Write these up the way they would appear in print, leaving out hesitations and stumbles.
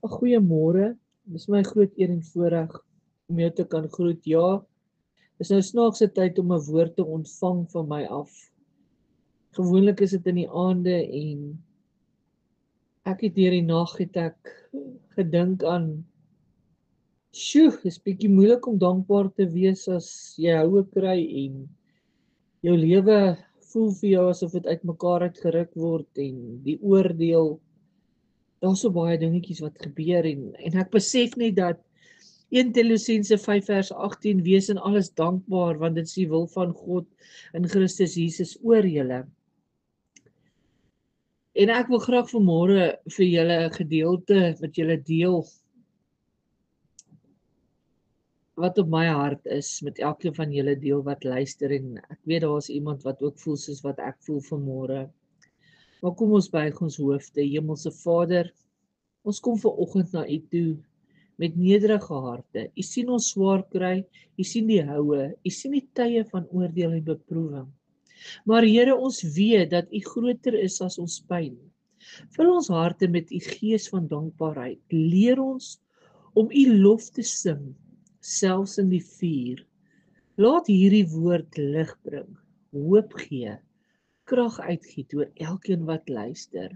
Goeiemôre, dis my groot eer en voorreg om jou te kan groet. Ja, dis nou snaakse tyd om 'n woord te ontvang van my af. Gewoonlik is dit in die aande en ek het deur die nag gedink aan dis bietjie moeilik om dankbaar te wees as jy houe kry en jou lewe voel vir jou asof dit uitmekaar uitgeruk word en die oordeel. Daar's so baie dingetjies wat gebeur en ek besef net dat 1 Tessalonisense 5 vers 18 wees in alles dankbaar want dit is die wil van God in Christus Jesus oor julle. En ek wil graag vanmôre vir julle 'n gedeelte met julle deel wat op my hart is met elkeen van julle deel wat luister en ek weet daar's iemand wat ook voel soos wat ek voel vanmôre. Maar kom ons buig ons hoofde, Hemelse Vader, ons kom vanoggend na U toe met nederige harte. U sien ons swaar kry, U sien die houe, U sien die tye van oordeel en beproewing. Maar Here, ons weet dat U groter is as ons pyn. Vul ons harte met U gees van dankbaarheid. Leer ons om U lof te sing, selfs in die vuur. Laat hierdie woord lig bring, hoop gee, krag uitgiet oor elkeen wat luister.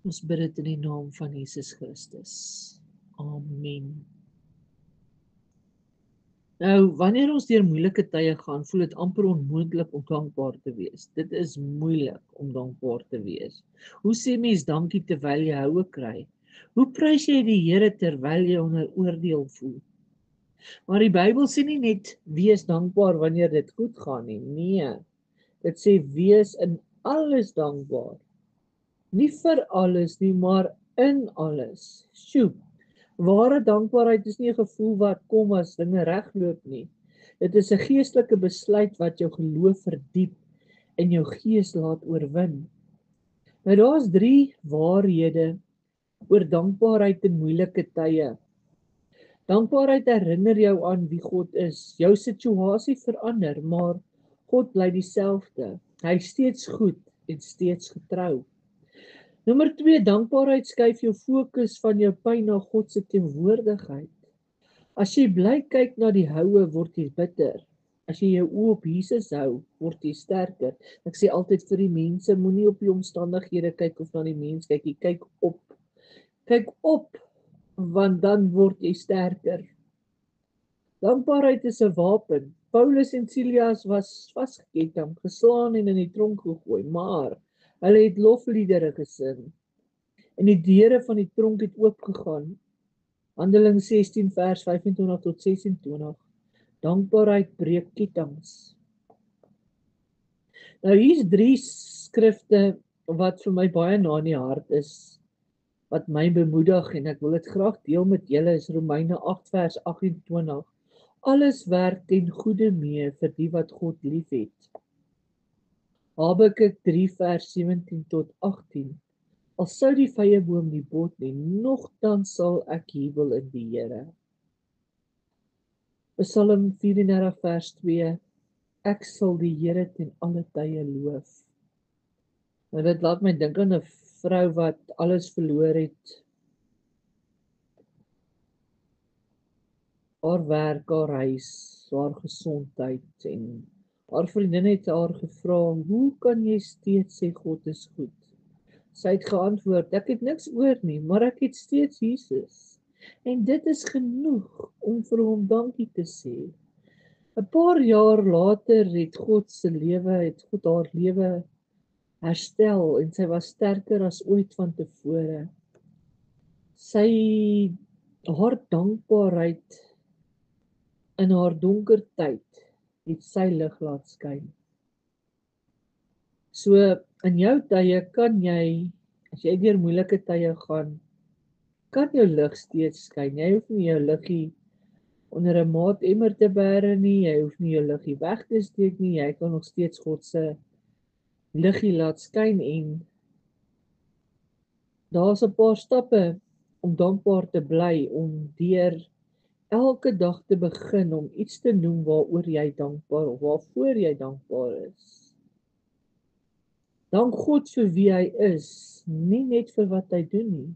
Ons bid dit in die naam van Jesus Christus. Amen. Nou, wanneer ons deur moeilike tye gaan, voel dit amper onmoontlik om dankbaar te wees. Dit is moeilik om dankbaar te wees. Hoe sê mens dankie terwyl jy houe kry? Hoe prys jy die Here terwyl jy onder oordeel voel? Maar die Bybel sê nie net wees dankbaar wanneer dit goed gaan nie. Nee, dit sê wees in alles dankbaar. Nie vir alles nie, maar in alles. Sjoe. Ware dankbaarheid is nie 'n gevoel wat kom as dinge regloop nie. Dit is 'n geestelike besluit wat jou geloof verdiep en jou gees laat oorwin. Nou daar's 3 waarhede oor dankbaarheid in moeilike tye. Dankbaarheid herinner jou aan wie God is. Jou situasie verander, maar God bly dieselfde. Hy is steeds goed en steeds getrou. Nommer 2, dankbaarheid skuif jou fokus van jou pyn na God se teenwoordigheid. As jy bly kyk na die houe, word jy bitter. As jy jou oë op Jesus hou, word jy sterker. Ek sê altyd vir die mense, moenie op die omstandighede kyk of na die mens kyk, jy kyk op. Kyk op, want dan word jy sterker. Dankbaarheid is 'n wapen. Paulus en Silas was vasgeketting, geslaan en in die tronk gegooi, maar hulle het lofliedere gesing. En die deure van die tronk het oopgegaan. Handelinge 16 vers 25 tot 26. Dankbaarheid breek kettinge. Nou hier's 3 skrifte wat vir my baie na in die hart is, wat my bemoedig en ek wil dit graag deel met julle, is Romeine 8 vers 28. Alles werk ten goeie mee vir die wat God liefhet. Habakuk 3 vers 17 tot 18. Al sou die vyeboom nie bot nie, nogtans sal ek jubel in die Here. Psalm 34 vers 2. Ek sal die Here ten alle tye loof. Nou dit laat my dink aan 'n vrou wat alles verloor het. Haar werk, haar huis, haar gesondheid en haar vriendin het haar gevra, hoe kan jy steeds sê God is goed? Sy het geantwoord, ek het niks oor nie, maar ek het steeds Jesus. En dit is genoeg om vir hom dankie te sê. 'n Paar jaar later het God haar lewe herstel en sy was sterker as ooit van tevore. Haar dankbaarheid in haar donker tyd het sy lig laat skyn. So in jou tye kan jy, as jy deur moeilike tye gaan, kan jou lig steeds skyn. Jy hoef nie jou liggie onder 'n maatemmer te bære nie, jy hoef nie jou liggie weg te steek nie, jy kan nog steeds God se liggie laat skyn en daar's 'n paar stappe om dankbaar te bly, om deur elke dag te begin om iets te noem waaroor jy dankbaar of waarvoor jy dankbaar is. Dank God vir wie hy is, nie net vir wat hy doen nie.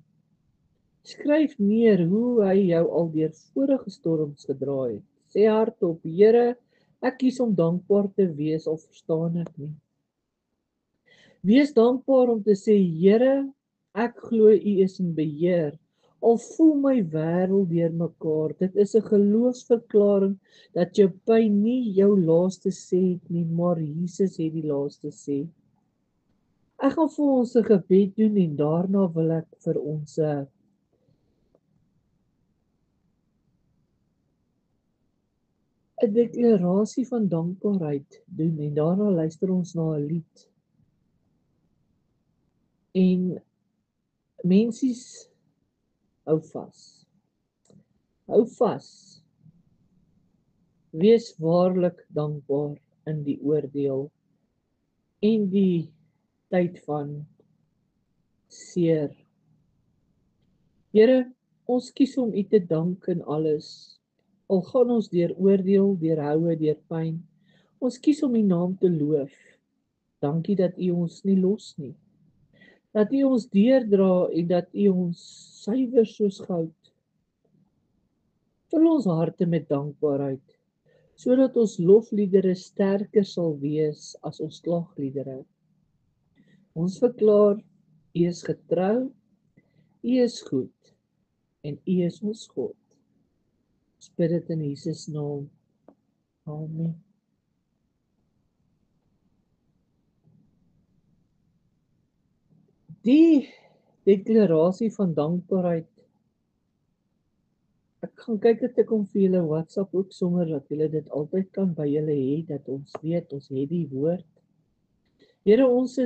Skryf neer hoe hy jou al deur vorige storms gedra het. Sê hardop, Here, ek kies om dankbaar te wees al verstaan ek nie. Wees dankbaar om te sê, Here, ek glo U is in beheer. Al voel my wêreld deurmekaar. Dit is 'n geloofsverklaring dat jou pyn nie jou laaste sê het nie, maar Jesus het die laaste sê. Ek gaan vir ons 'n gebed doen en daarna wil ek vir ons 'n deklarasie van dankbaarheid doen en daarna luister ons na 'n lied. En mensies, hou vas. Hou vas. Wees waarlik dankbaar in die oordeel en die tyd van seer. Here, ons kies om U te dank in alles. Al gaan ons deur oordeel, deur houe, deur pyn. Ons kies om U naam te loof. Dankie dat U ons nie los nie. Dat U ons deurdra en dat U ons suiwer soos goud. Vul ons harte met dankbaarheid, sodat ons lofliedere sterker sal wees as ons klagliedere. Ons verklaar, U is getrou, U is goed en U is ons God. Ons bid dit in Jesus naam. Amen. Die deklarasie van dankbaarheid. Ek gaan kyk dat ek hom vir julle WhatsApp ook sommer dat julle dit altyd kan by julle hê, dat ons weet ons het die woord. Here, ons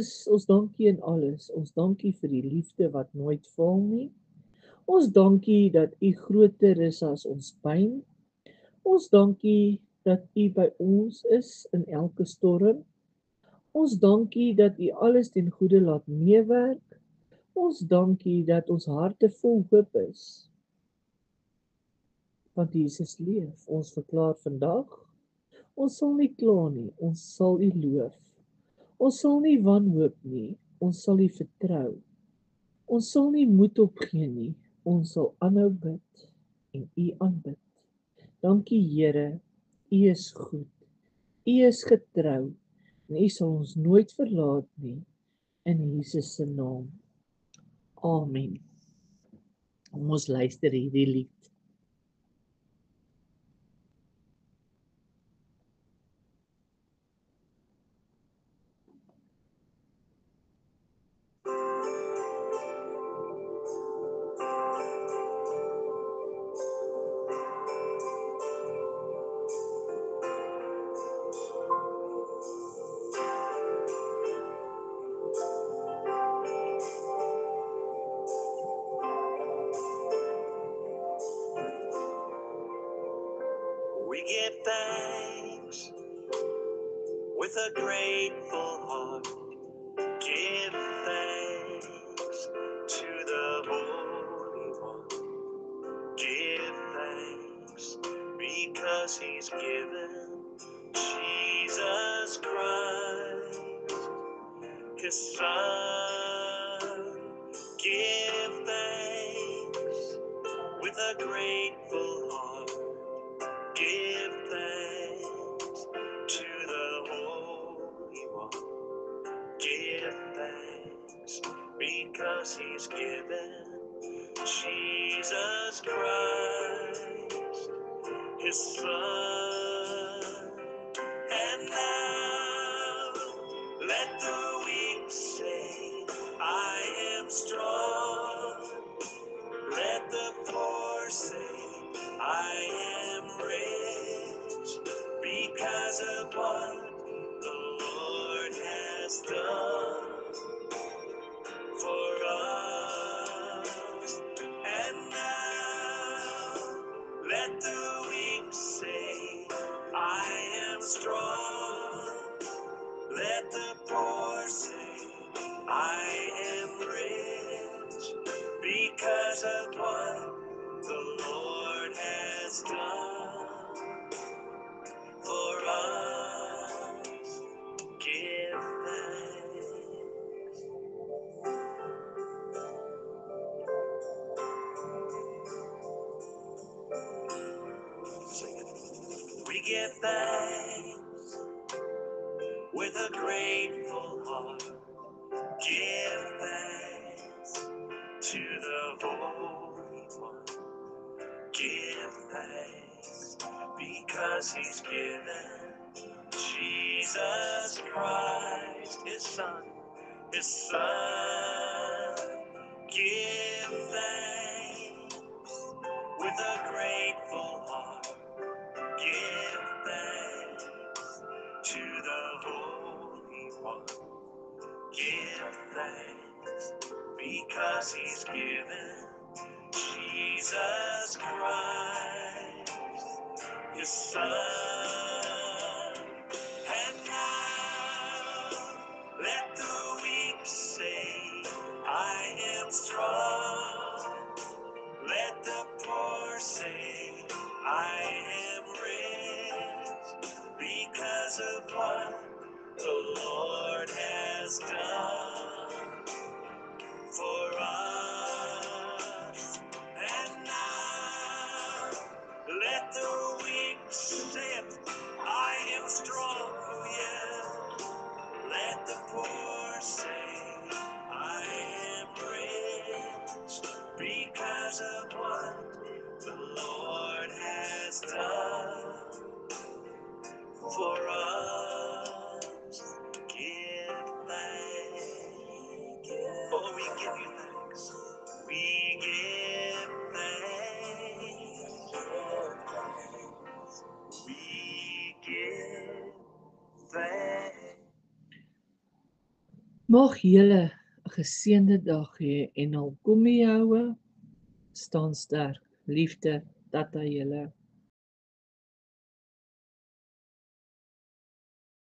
dankie in alles. Ons dankie vir die liefde wat nooit faal nie. Ons dankie dat U groter is as ons pyn. Ons dankie dat U by ons is in elke storm. Ons dankie dat U alles ten goeie laat meewerk. Ons dankie dat ons harte vol hoop is. Want Jesus leef. Ons verklaar vandag, ons sal nie kla nie, ons sal U loof. Ons sal nie wanhoop nie, ons sal U vertrou. Ons sal nie moed opgee nie, ons sal aanhou bid en U aanbid. Dankie Here, U is goed, U is getrou en U sal ons nooit verlaat nie, in Jesus se naam. Amen. Ons luister hierdie lied. We give thanks with a grateful heart. Give thanks to the Holy One. Give thanks because He's given Jesus Christ, His Son. Give thanks with a grateful heart. Give thanks to the Holy One. Give thanks because He's given Jesus Christ, His Son. And now let the weak say, I am strong. Let the poor say, I am rich because of what the Lord has done for us. And now let the weak say, I am strong. Let the poor say, I am rich because of what the Lord has done for us. Give thanks. give thanks with a grateful heart. Give thanks to the Holy One. Give thanks because He's given Jesus Christ, His Son, His Son. Give thanks with a grateful heart. Give thanks to the Holy One. Give thanks because He's given Jesus Christ, His Son. And now let the weak say, I am strong. Let the poor say, I am rich because of what the Lord has done for us. And now let the weak say it, I am strong, oh yeah. Let the poor say, I am rich because of what the Lord has done for us. Give thanks. Oh, we give you thanks. We give thanks. We give thanks. Mag julle 'n geseënde dag hê en al kom jy houe, staan sterk. Liefde, tata julle.